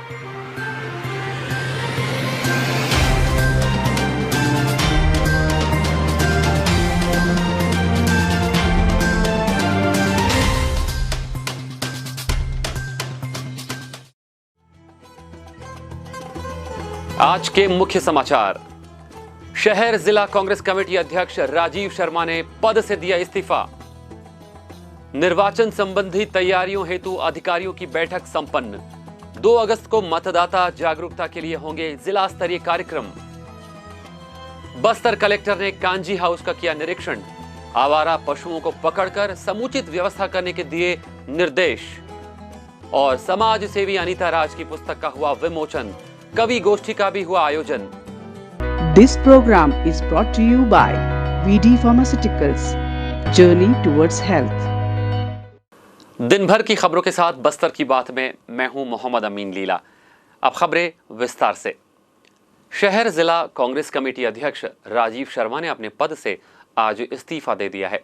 आज के मुख्य समाचार। शहर जिला कांग्रेस कमेटी अध्यक्ष राजीव शर्मा ने पद से दिया इस्तीफा। निर्वाचन संबंधी तैयारियों हेतु अधिकारियों की बैठक संपन्न। 2 अगस्त को मतदाता जागरूकता के लिए होंगे जिला स्तरीय कार्यक्रम। बस्तर कलेक्टर ने कांजी हाउस का किया निरीक्षण। आवारा पशुओं को पकड़कर समुचित व्यवस्था करने के दिए निर्देश। और समाज सेवी अनीता राज की पुस्तक का हुआ विमोचन। कवि गोष्ठी का भी हुआ आयोजन। This program is brought to you by VD Pharmaceuticals, Journey towards Health. दिन भर की खबरों के साथ बस्तर की बात में मैं हूं मोहम्मद अमीन लीला। अब खबरें विस्तार से। शहर जिला कांग्रेस कमेटी अध्यक्ष राजीव शर्मा ने अपने पद से आज इस्तीफा दे दिया है।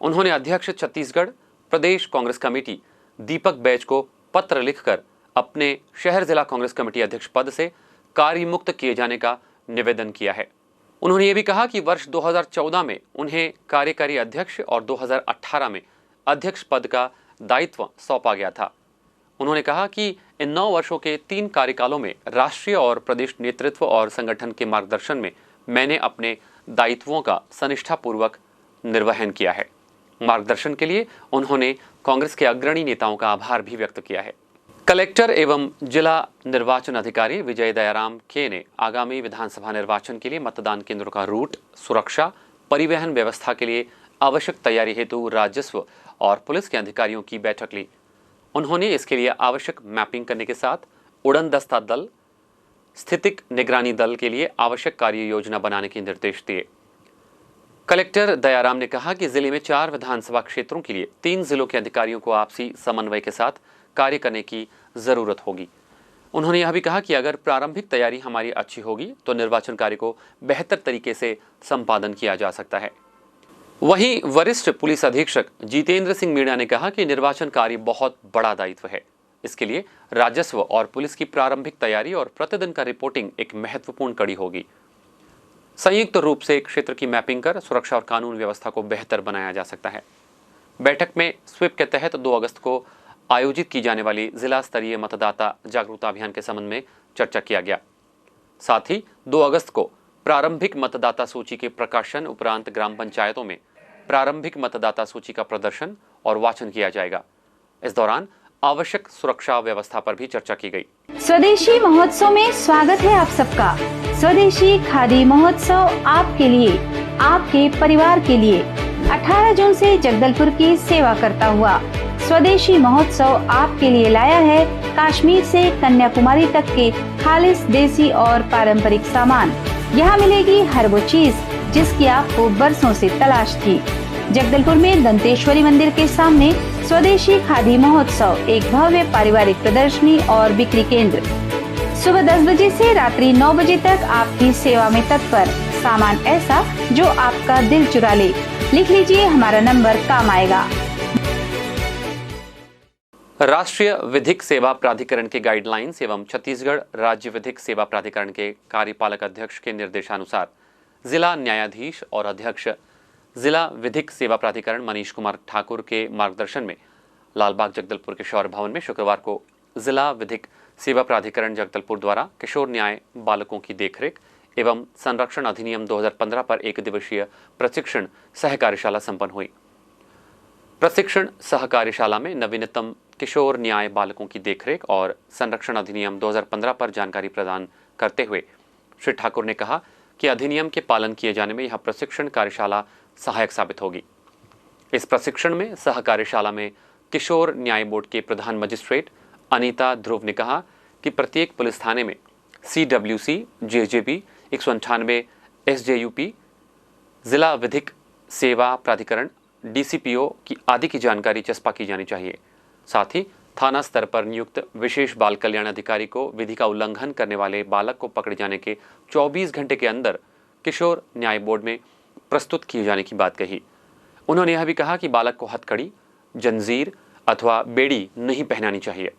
उन्होंने अध्यक्ष छत्तीसगढ़ प्रदेश कांग्रेस कमेटी दीपक बैज को पत्र लिखकर अपने शहर जिला कांग्रेस कमेटी अध्यक्ष पद से कार्यमुक्त किए जाने का निवेदन किया है। उन्होंने ये भी कहा कि वर्ष 2014 में उन्हें कार्यकारी अध्यक्ष और 2018 में अध्यक्ष पद का दायित्व सौंपा गया था। उन्होंने कहा कि इन 9 वर्षों के 3 कार्यकालों में राष्ट्रीय और प्रदेश नेतृत्व और संगठन के मार्गदर्शन में मैंने अपने दायित्वों का सनिष्ठापूर्वक निर्वहन किया है। मार्गदर्शन के लिए उन्होंने कांग्रेस के अग्रणी नेताओं का आभार भी व्यक्त किया है। कलेक्टर एवं जिला निर्वाचन अधिकारी विजय दयाराम के ने आगामी विधानसभा निर्वाचन के लिए मतदान केंद्रों का रूट, सुरक्षा, परिवहन व्यवस्था के लिए आवश्यक तैयारी हेतु राजस्व और पुलिस के अधिकारियों की बैठक ली। उन्होंने इसके लिए आवश्यक मैपिंग करने के साथ उड़न दस्ता दल, स्थितिक निगरानी दल के लिए आवश्यक कार्य योजना बनाने के निर्देश दिए। कलेक्टर दयाराम ने कहा कि जिले में 4 विधानसभा क्षेत्रों के लिए 3 जिलों के अधिकारियों को आपसी समन्वय के साथ कार्य करने की जरूरत होगी। उन्होंने यह भी कहा कि अगर प्रारंभिक तैयारी हमारी अच्छी होगी तो निर्वाचन कार्य को बेहतर तरीके से संपादन किया जा सकता है। वहीं वरिष्ठ पुलिस अधीक्षक जितेंद्र सिंह मीणा ने कहा कि निर्वाचन कार्य बहुत बड़ा दायित्व है। इसके लिए राजस्व और पुलिस की प्रारंभिक तैयारी और प्रतिदिन का रिपोर्टिंग एक महत्वपूर्ण कड़ी होगी। संयुक्त रूप से क्षेत्र की मैपिंग कर सुरक्षा और कानून व्यवस्था को बेहतर बनाया जा सकता है। बैठक में स्वीप के तहत 2 अगस्त को आयोजित की जाने वाली जिला स्तरीय मतदाता जागरूकता अभियान के संबंध में चर्चा किया गया। साथ ही 2 अगस्त को प्रारंभिक मतदाता सूची के प्रकाशन उपरांत ग्राम पंचायतों में प्रारंभिक मतदाता सूची का प्रदर्शन और वाचन किया जाएगा। इस दौरान आवश्यक सुरक्षा व्यवस्था पर भी चर्चा की गई। स्वदेशी महोत्सव में स्वागत है आप सबका। स्वदेशी खादी महोत्सव आपके लिए, आपके परिवार के लिए 18 जून से जगदलपुर की सेवा करता हुआ स्वदेशी महोत्सव आपके लिए लाया है कश्मीर से कन्याकुमारी तक के खालिस देसी और पारंपरिक सामान। यहाँ मिलेगी हर वो चीज जिसकी आपको बरसों से तलाश थी। जगदलपुर में दंतेश्वरी मंदिर के सामने स्वदेशी खादी महोत्सव एक भव्य पारिवारिक प्रदर्शनी और बिक्री केंद्र। सुबह 10 बजे से रात्रि 9 बजे तक आपकी सेवा में तत्पर। सामान ऐसा जो आपका दिल चुरा ले। लिख लीजिए, हमारा नंबर काम आएगा। राष्ट्रीय विधिक सेवा प्राधिकरण के गाइडलाइंस एवं छत्तीसगढ़ राज्य विधिक सेवा प्राधिकरण के कार्यपालक अध्यक्ष के निर्देशानुसार जिला न्यायाधीश और अध्यक्ष जिला विधिक सेवा प्राधिकरण मनीष कुमार ठाकुर के मार्गदर्शन में लालबाग जगदलपुर के शौर्य भवन में शुक्रवार को जिला विधिक सेवा प्राधिकरण जगदलपुर द्वारा किशोर न्याय बालकों की देखरेख एवं संरक्षण अधिनियम 2015 पर 1 दिवसीय प्रशिक्षण सह कार्यशाला संपन्न हुई। प्रशिक्षण सह कार्यशाला में नवीनतम किशोर न्याय बालकों की देखरेख और संरक्षण अधिनियम 2015 पर जानकारी प्रदान करते हुए श्री ठाकुर ने कहा कि अधिनियम के पालन किए जाने में यह प्रशिक्षण कार्यशाला सहायक साबित होगी। इस प्रशिक्षण में सह कार्यशाला में किशोर न्याय बोर्ड के प्रधान मजिस्ट्रेट अनीता ध्रुव ने कहा कि प्रत्येक पुलिस थाने में CWC, JJP, 198 SJUP, जिला विधिक सेवा प्राधिकरण DCPO की आदि की जानकारी चस्पा की जानी चाहिए। साथ ही थाना स्तर पर नियुक्त विशेष बाल कल्याण अधिकारी को विधि का उल्लंघन करने वाले बालक को पकड़े जाने के 24 घंटे के अंदर किशोर न्याय बोर्ड में प्रस्तुत किए जाने की बात कही। उन्होंने यह भी कहा कि बालक को हथकड़ी, जंजीर अथवा बेड़ी नहीं पहनानी चाहिए।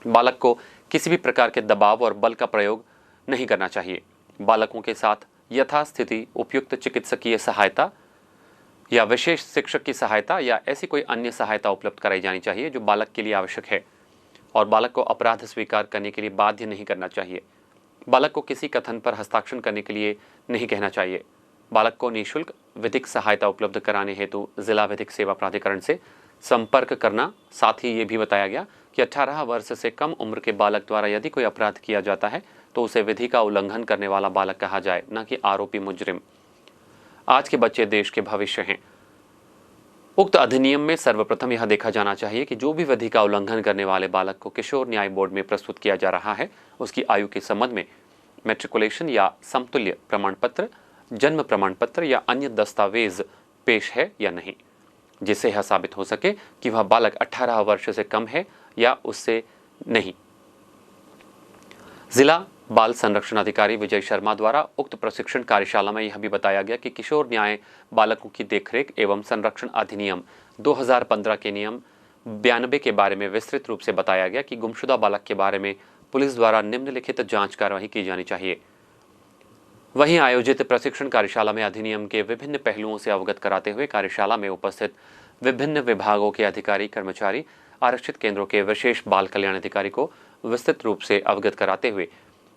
बालक को किसी भी प्रकार के दबाव और बल का प्रयोग नहीं करना चाहिए। बालकों के साथ यथास्थिति उपयुक्त चिकित्सकीय सहायता या विशेष शिक्षक की सहायता या ऐसी कोई अन्य सहायता उपलब्ध कराई जानी चाहिए जो बालक के लिए आवश्यक है, और बालक को अपराध स्वीकार करने के लिए बाध्य नहीं करना चाहिए। बालक को किसी कथन पर हस्ताक्षर करने के लिए नहीं कहना चाहिए। बालक को निःशुल्क विधिक सहायता उपलब्ध कराने हेतु जिला विधिक सेवा प्राधिकरण से संपर्क करना। साथ ही ये भी बताया गया कि 18 वर्ष से कम उम्र के बालक द्वारा यदि कोई अपराध किया जाता है तो उसे विधि का उल्लंघन करने वाला बालक कहा जाए, न कि आरोपी मुजरिम। आज के बच्चे देश के भविष्य हैं। उक्त अधिनियम में सर्वप्रथम यह देखा जाना चाहिए कि जो भी विधि का उल्लंघन करने वाले बालक को किशोर न्याय बोर्ड में प्रस्तुत किया जा रहा है उसकी आयु के संबंध में मैट्रिकुलेशन या समतुल्य प्रमाण पत्र, जन्म प्रमाण पत्र या अन्य दस्तावेज पेश है या नहीं, जिससे यह साबित हो सके कि वह बालक 18 वर्ष से कम है या उससे नहीं। जिला बाल संरक्षण अधिकारी विजय शर्मा द्वारा उक्त प्रशिक्षण कार्यशाला में यह भी बताया गया कि किशोर न्याय बालकों की देखरेख एवं संरक्षण अधिनियम 2015 के नियम 92 के बारे में विस्तृत रूप से बताया गया कि गुमशुदा बालक के बारे में पुलिस द्वारा निम्नलिखित जांच कार्यवाही की जानी चाहिए। वहीं आयोजित प्रशिक्षण कार्यशाला में अधिनियम के विभिन्न पहलुओं से अवगत कराते हुए कार्यशाला में उपस्थित विभिन्न विभागों के अधिकारी कर्मचारी आरक्षित केंद्रों के विशेष बाल कल्याण अधिकारी को विस्तृत रूप से अवगत कराते हुए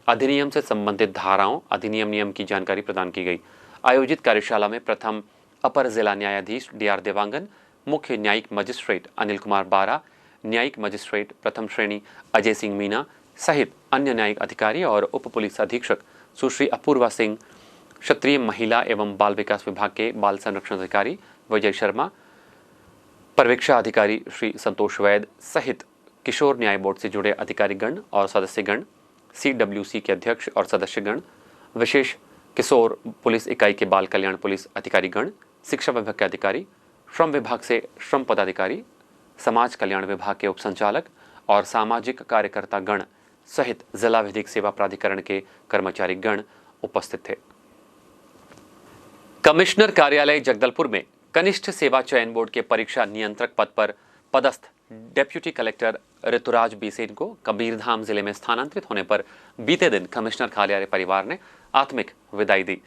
अधिनियम से संबंधित धाराओं, अधिनियम नियम की जानकारी प्रदान की गई। आयोजित कार्यशाला में प्रथम अपर जिला न्यायाधीश DR देवांगन, मुख्य न्यायिक मजिस्ट्रेट अनिल कुमार बारा, न्यायिक मजिस्ट्रेट प्रथम श्रेणी अजय सिंह मीना सहित अन्य न्यायिक अधिकारी और उप पुलिस अधीक्षक सुश्री अपूर्वा सिंह, क्षेत्रीय महिला एवं बाल विकास विभाग के बाल संरक्षण अधिकारी विजय शर्मा, पर्यवेक्षण अधिकारी श्री संतोष वैद सहित किशोर न्याय बोर्ड से जुड़े अधिकारीगण और सदस्यगण, CWC के अध्यक्ष और सदस्यगण, विशेष किशोर पुलिस इकाई के बाल कल्याण पुलिस अधिकारीगण, शिक्षा विभाग के अधिकारी, श्रम विभाग से श्रम पदाधिकारी, समाज कल्याण विभाग के उपसंचालक और सामाजिक कार्यकर्ता गण सहित जिला विधिक सेवा प्राधिकरण के कर्मचारी गण उपस्थित थे। कमिश्नर कार्यालय जगदलपुर में कनिष्ठ सेवा चयन बोर्ड के परीक्षा नियंत्रक पद पर पदस्थ डेप्यूटी कलेक्टर ऋतुराज बिसेन को कबीरधाम जिले में स्थानांतरित होने पर बीते दिन कमिश्नर कार्यालय परिवार ने आत्मिक विदाई दी।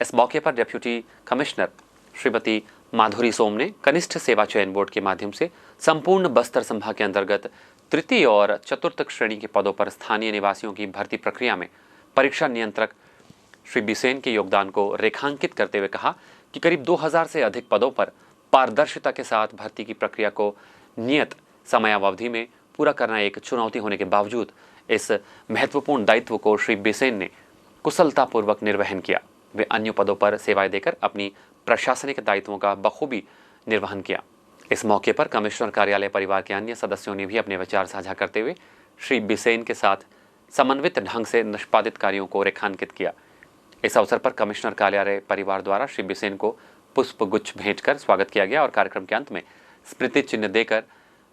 इस मौके पर डेप्यूटी कमिश्नर श्रीमती माधुरी सोम ने कनिष्ठ सेवा चयन बोर्ड के माध्यम से संपूर्ण बस्तर संभाग के अंतर्गत तृतीय और चतुर्थ श्रेणी के पदों पर स्थानीय निवासियों की भर्ती प्रक्रिया में परीक्षा नियंत्रक श्री बिसेन के योगदान को रेखांकित करते हुए कहा कि करीब 2000 से अधिक पदों पर पारदर्शिता के साथ भर्ती की प्रक्रिया को नियत समयावधि में पूरा करना एक चुनौती होने के बावजूद इस महत्वपूर्ण दायित्व को श्री बिसेन ने कुशलतापूर्वक निर्वहन किया। वे अन्य पदों पर सेवाएं देकर अपनी प्रशासनिक दायित्वों का बखूबी निर्वहन किया। इस मौके पर कमिश्नर कार्यालय परिवार के अन्य सदस्यों ने भी अपने विचार साझा करते हुए श्री बिसेन के साथ समन्वित ढंग से निष्पादित कार्यों को रेखांकित किया। इस अवसर पर कमिश्नर कार्यालय परिवार द्वारा श्री बिसेन को पुष्प गुच्छ भेंट कर स्वागत किया गया और कार्यक्रम के अंत में स्मृति चिन्ह देकर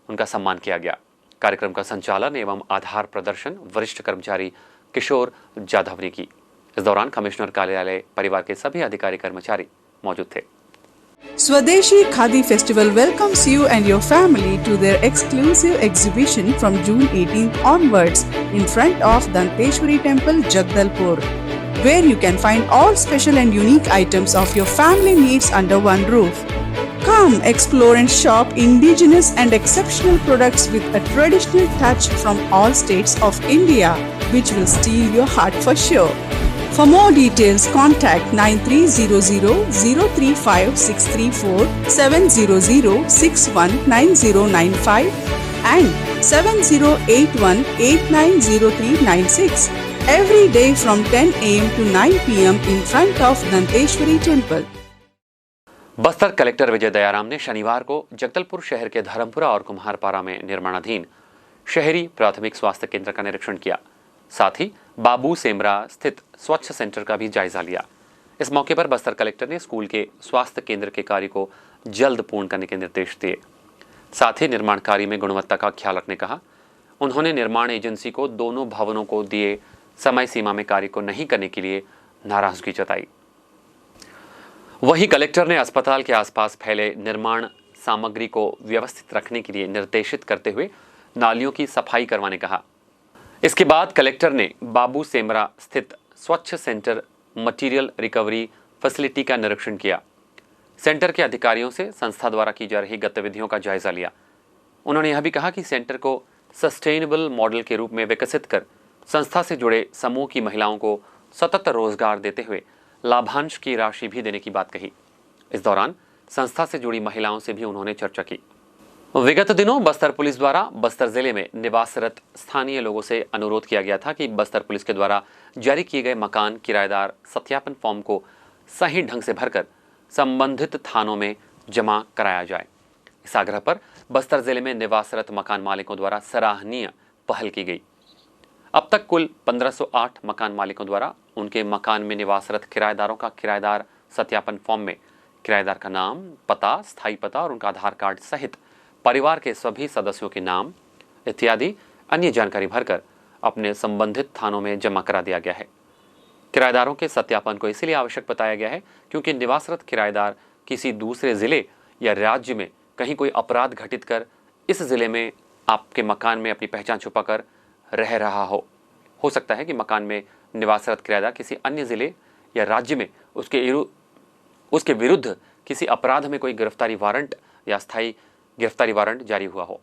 उनका सम्मान किया गया। कार्यक्रम का संचालन एवं आधार प्रदर्शन वरिष्ठ कर्मचारी किशोर जाधव ने की। इस दौरान कमिश्नर कार्यालय परिवार के सभी अधिकारी कर्मचारी मौजूद थे। Swadeshi Khadi Festival welcomes you and your family to their exclusive exhibition from June 18th onwards in front of Danteshwari Temple, Jagdalpur, where you can find all special and unique items of your family needs under one roof. Come explore and shop indigenous and exceptional products with a traditional touch from all states of India, which will steal your heart for sure. For more details, contact 9300-035-634, 700-619095 and 7081-890396. Every day from 10 a.m. to 9 p.m. in front of Danteshwari Temple. Bastar collector Vijay Dayaram ने शनिवार को जगदलपुर शहर के धर्मपुरा और कुम्हारपारा में निर्माणाधीन शहरी प्राथमिक स्वास्थ्य केंद्र का निरीक्षण किया। साथ ही बाबू सेमरा स्थित स्वच्छ सेंटर का भी जायजा लिया। इस मौके पर बस्तर कलेक्टर ने स्कूल के स्वास्थ्य केंद्र के कार्य को जल्द पूर्ण करने के निर्देश दिए। साथ ही निर्माण कार्य में गुणवत्ता का ख्याल रखने कहा। उन्होंने निर्माण एजेंसी को दोनों भवनों को दिए समय सीमा में कार्य को नहीं करने के लिए नाराजगी जताई। वहीं कलेक्टर ने अस्पताल के आसपास फैले निर्माण सामग्री को व्यवस्थित रखने के लिए निर्देशित करते हुए नालियों की सफाई करवाने कहा। इसके बाद कलेक्टर ने बाबू सेमरा स्थित स्वच्छ सेंटर मटेरियल रिकवरी फैसिलिटी का निरीक्षण किया। सेंटर के अधिकारियों से संस्था द्वारा की जा रही गतिविधियों का जायजा लिया। उन्होंने यह भी कहा कि सेंटर को सस्टेनेबल मॉडल के रूप में विकसित कर संस्था से जुड़े समूह की महिलाओं को सतत रोजगार देते हुए लाभांश की राशि भी देने की बात कही। इस दौरान संस्था से जुड़ी महिलाओं से भी उन्होंने चर्चा की। विगत दिनों बस्तर पुलिस द्वारा बस्तर जिले में निवासरत स्थानीय लोगों से अनुरोध किया गया था कि बस्तर पुलिस के द्वारा जारी किए गए मकान किराएदार सत्यापन फॉर्म को सही ढंग से भरकर संबंधित थानों में जमा कराया जाए। इस आग्रह पर बस्तर जिले में निवासरत मकान मालिकों द्वारा सराहनीय पहल की गई। अब तक कुल 1508 मकान मालिकों द्वारा उनके मकान में निवासरत किराएदारों का किराएदार सत्यापन फॉर्म में किराएदार का नाम, पता, स्थायी पता और उनका आधार कार्ड सहित परिवार के सभी सदस्यों के नाम इत्यादि अन्य जानकारी भरकर अपने संबंधित थानों में जमा करा दिया गया है। किराएदारों के सत्यापन को इसलिए आवश्यक बताया गया है क्योंकि निवासरत किराएदार किसी दूसरे जिले या राज्य में कहीं कोई अपराध घटित कर इस जिले में आपके मकान में अपनी पहचान छुपाकर रह रहा हो सकता है कि मकान में निवासरत किराएदार किसी अन्य जिले या राज्य में उसके विरुद्ध किसी अपराध में कोई गिरफ्तारी वारंट या स्थायी गिरफ्तारी वारंट जारी हुआ हो।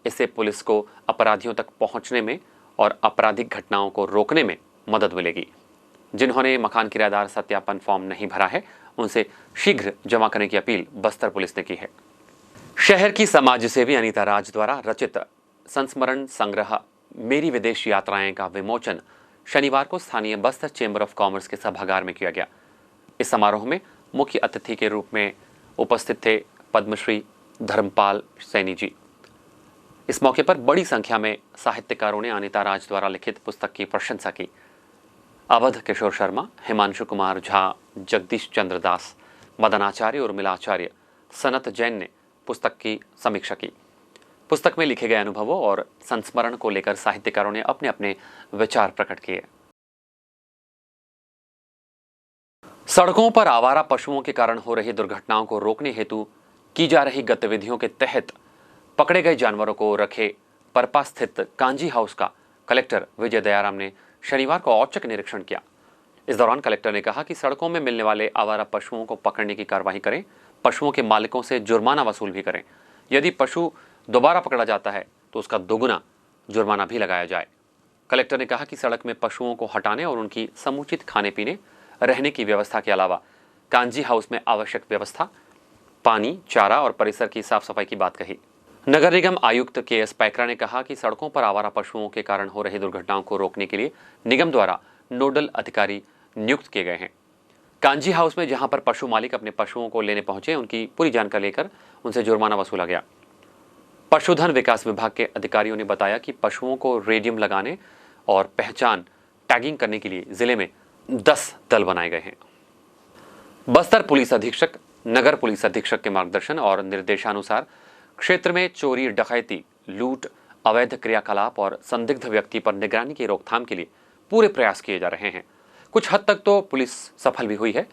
इससे पुलिस को अपराधियों तक पहुंचने में और आपराधिक घटनाओं को रोकने में मदद मिलेगी। जिन्होंने मकान किराएदार सत्यापन फॉर्म नहीं भरा है उनसे शीघ्र जमा करने की अपील बस्तर पुलिस ने की है। शहर की समाज सेवी अनीता राज द्वारा रचित संस्मरण संग्रह मेरी विदेश यात्राएं का विमोचन शनिवार को स्थानीय बस्तर चेंबर ऑफ कॉमर्स के सभागार में किया गया। इस समारोह में मुख्य अतिथि के रूप में उपस्थित थे पद्मश्री धर्मपाल सैनी जी। इस मौके पर बड़ी संख्या में साहित्यकारों ने अनीता राज द्वारा लिखित पुस्तक की प्रशंसा की। अवध किशोर शर्मा, हिमांशु कुमार झा, जगदीश चंद्र दास, मदन आचार्य और मिलाचार्य, सनत जैन ने पुस्तक की समीक्षा की। पुस्तक में लिखे गए अनुभवों और संस्मरण को लेकर साहित्यकारों ने अपने अपने विचार प्रकट किए। सड़कों पर आवारा पशुओं के कारण हो रही दुर्घटनाओं को रोकने हेतु की जा रही गतिविधियों के तहत पकड़े गए जानवरों को रखे परपा स्थित कांजी हाउस का कलेक्टर विजय दयाराम ने शनिवार को औचक निरीक्षण किया। इस दौरान कलेक्टर ने कहा कि सड़कों में मिलने वाले आवारा पशुओं को पकड़ने की कार्रवाई करें, पशुओं के मालिकों से जुर्माना वसूल भी करें। यदि पशु दोबारा पकड़ा जाता है तो उसका दोगुना जुर्माना भी लगाया जाए। कलेक्टर ने कहा कि सड़क में पशुओं को हटाने और उनकी समुचित खाने पीने रहने की व्यवस्था के अलावा कांजी हाउस में आवश्यक व्यवस्था, पानी, चारा और परिसर की साफ सफाई की बात कही। नगर निगम आयुक्त के.एस. पैकरा ने कहा कि सड़कों पर आवारा पशुओं के कारण हो रही दुर्घटनाओं को रोकने के लिए निगम द्वारा नोडल अधिकारी नियुक्त किए गए हैं। कांजी हाउस में जहां पर पशु मालिक अपने पशुओं को लेने पहुंचे, उनकी पूरी जानकारी लेकर उनसे जुर्माना वसूला गया। पशुधन विकास विभाग के अधिकारियों ने बताया कि पशुओं को रेडियम लगाने और पहचान टैगिंग करने के लिए जिले में 10 दल बनाए गए हैं। बस्तर पुलिस अधीक्षक, नगर पुलिस अधीक्षक के मार्गदर्शन और निर्देशानुसार क्षेत्र में चोरी, डकैती, लूट, अवैध क्रियाकलाप और संदिग्ध व्यक्ति पर निगरानी की रोकथाम के लिए पूरे प्रयास किए जा रहे हैं। कुछ हद तक तो पुलिस सफल भी हुई है,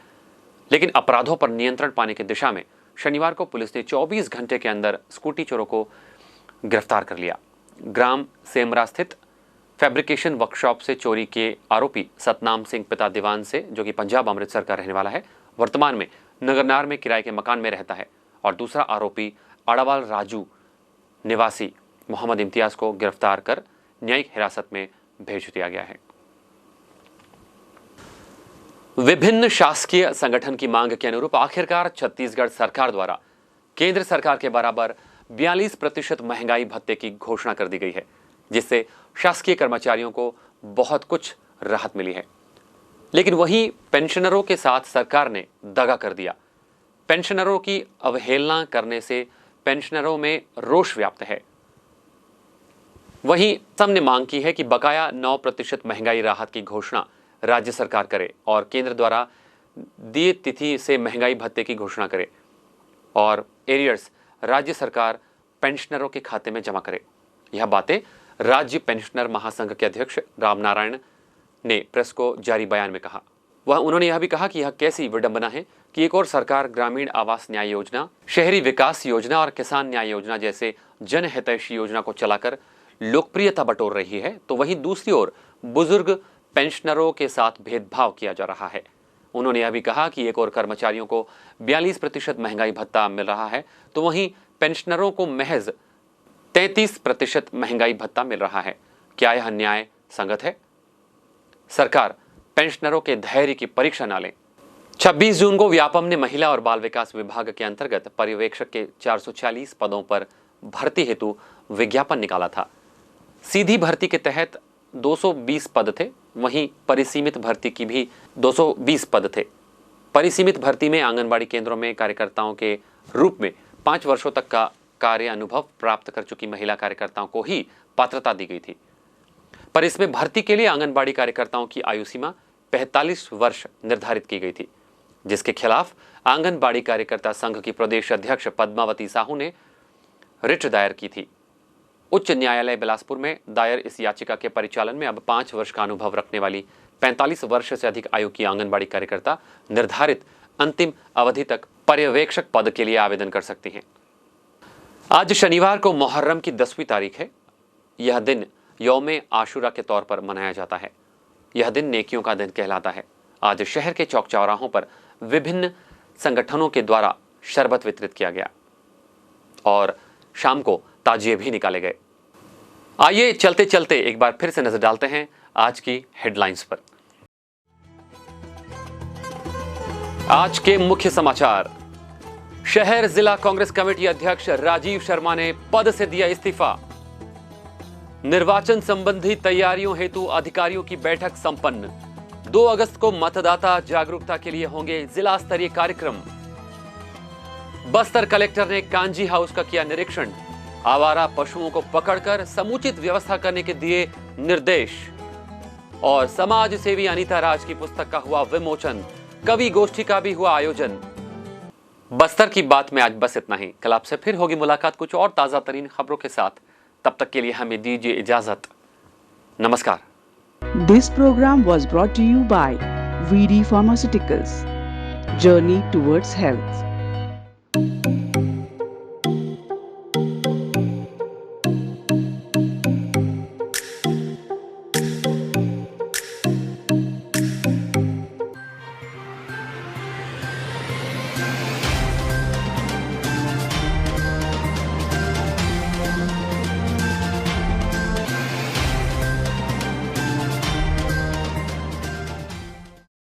लेकिन अपराधों पर नियंत्रण पाने की दिशा में शनिवार को पुलिस ने 24 घंटे के अंदर स्कूटी चोरों को गिरफ्तार कर लिया। ग्राम सेमरा स्थित फैब्रिकेशन वर्कशॉप से चोरी के आरोपी सतनाम सिंह पिता दीवान से, जो कि पंजाब अमृतसर का रहने वाला है, वर्तमान में नगरनार में किराए के मकान में रहता है, और दूसरा आरोपी अड़ावाल राजू निवासी मोहम्मद इम्तियाज को गिरफ्तार कर न्यायिक हिरासत में भेज दिया गया है। विभिन्न शासकीय संगठन की मांग के अनुरूप आखिरकार छत्तीसगढ़ सरकार द्वारा केंद्र सरकार के बराबर 42% महंगाई भत्ते की घोषणा कर दी गई है, जिससे शासकीय कर्मचारियों को बहुत कुछ राहत मिली है। लेकिन वहीं पेंशनरों के साथ सरकार ने दगा कर दिया। पेंशनरों की अवहेलना करने से पेंशनरों में रोष व्याप्त है। वहीं सबने मांग की है कि बकाया 9% महंगाई राहत की घोषणा राज्य सरकार करे और केंद्र द्वारा दिए तिथि से महंगाई भत्ते की घोषणा करे और एरियर्स राज्य सरकार पेंशनरों के खाते में जमा करे। यह बातें राज्य पेंशनर महासंघ के अध्यक्ष रामनारायण ने प्रेस को जारी बयान में कहा। उन्होंने यह भी कहा कि यह कैसी विडंबना है कि एक और सरकार ग्रामीण आवास न्याय योजना, शहरी विकास योजना और किसान न्याय योजना जैसे जनहितैषी योजना को चलाकर लोकप्रियता बटोर रही है, तो वहीं दूसरी ओर बुजुर्ग पेंशनरों के साथ भेदभाव किया जा रहा है। उन्होंने यह भी कहा कि एक और कर्मचारियों को 42% महंगाई भत्ता मिल रहा है, तो वहीं पेंशनरों को महज 33% महंगाई भत्ता मिल रहा है। क्या यह न्याय संगत है? सरकार पेंशनरों के धैर्य की परीक्षा न ले। 26 जून को व्यापम ने महिला और बाल विकास विभाग के अंतर्गत पर्यवेक्षक के 440 पदों पर भर्ती हेतु विज्ञापन निकाला था। सीधी भर्ती के तहत 220 पद थे, वहीं परिसीमित भर्ती की भी 220 पद थे। परिसीमित भर्ती में आंगनबाड़ी केंद्रों में कार्यकर्ताओं के रूप में 5 वर्षों तक का कार्य अनुभव प्राप्त कर चुकी महिला कार्यकर्ताओं को ही पात्रता दी गई थी। पर इसमें भर्ती के लिए आंगनबाड़ी कार्यकर्ताओं की आयु सीमा 45 वर्ष निर्धारित की गई थी, जिसके खिलाफ आंगनबाड़ी कार्यकर्ता संघ की प्रदेश अध्यक्ष पद्मावती साहू ने रिट दायर की थी। उच्च न्यायालय बिलासपुर में दायर इस याचिका के परिचालन में अब 5 वर्ष का अनुभव रखने वाली 45 वर्ष से अधिक आयु की आंगनबाड़ी कार्यकर्ता निर्धारित अंतिम अवधि तक पर्यवेक्षक पद के लिए आवेदन कर सकती हैं। आज शनिवार को मुहर्रम की 10वीं तारीख है। यह दिन यौमे आशुरा के तौर पर मनाया जाता है। यह दिन नेकियों का दिन कहलाता है। आज शहर के चौक चौराहों पर विभिन्न संगठनों के द्वारा शरबत वितरित किया गया और शाम को ताजिए भी निकाले गए। आइए चलते चलते एक बार फिर से नजर डालते हैं आज की हेडलाइंस पर। आज के मुख्य समाचार। शहर जिला कांग्रेस कमेटी अध्यक्ष राजीव शर्मा ने पद से दिया इस्तीफा। निर्वाचन संबंधी तैयारियों हेतु अधिकारियों की बैठक संपन्न। 2 अगस्त को मतदाता जागरूकता के लिए होंगे जिला स्तरीय कार्यक्रम। बस्तर कलेक्टर ने कांजी हाउस का किया निरीक्षण। आवारा पशुओं को पकड़कर समुचित व्यवस्था करने के दिए निर्देश। और समाज सेवी अनीता राज की पुस्तक का हुआ विमोचन। कवि गोष्ठी का भी हुआ आयोजन। बस्तर की बात में आज बस इतना ही। कल आपसे फिर होगी मुलाकात कुछ और ताजा तरीन खबरों के साथ। तब तक के लिए हमें दीजिए इजाजत। नमस्कार। This program was brought to you by VD Pharmaceuticals. Journey towards health.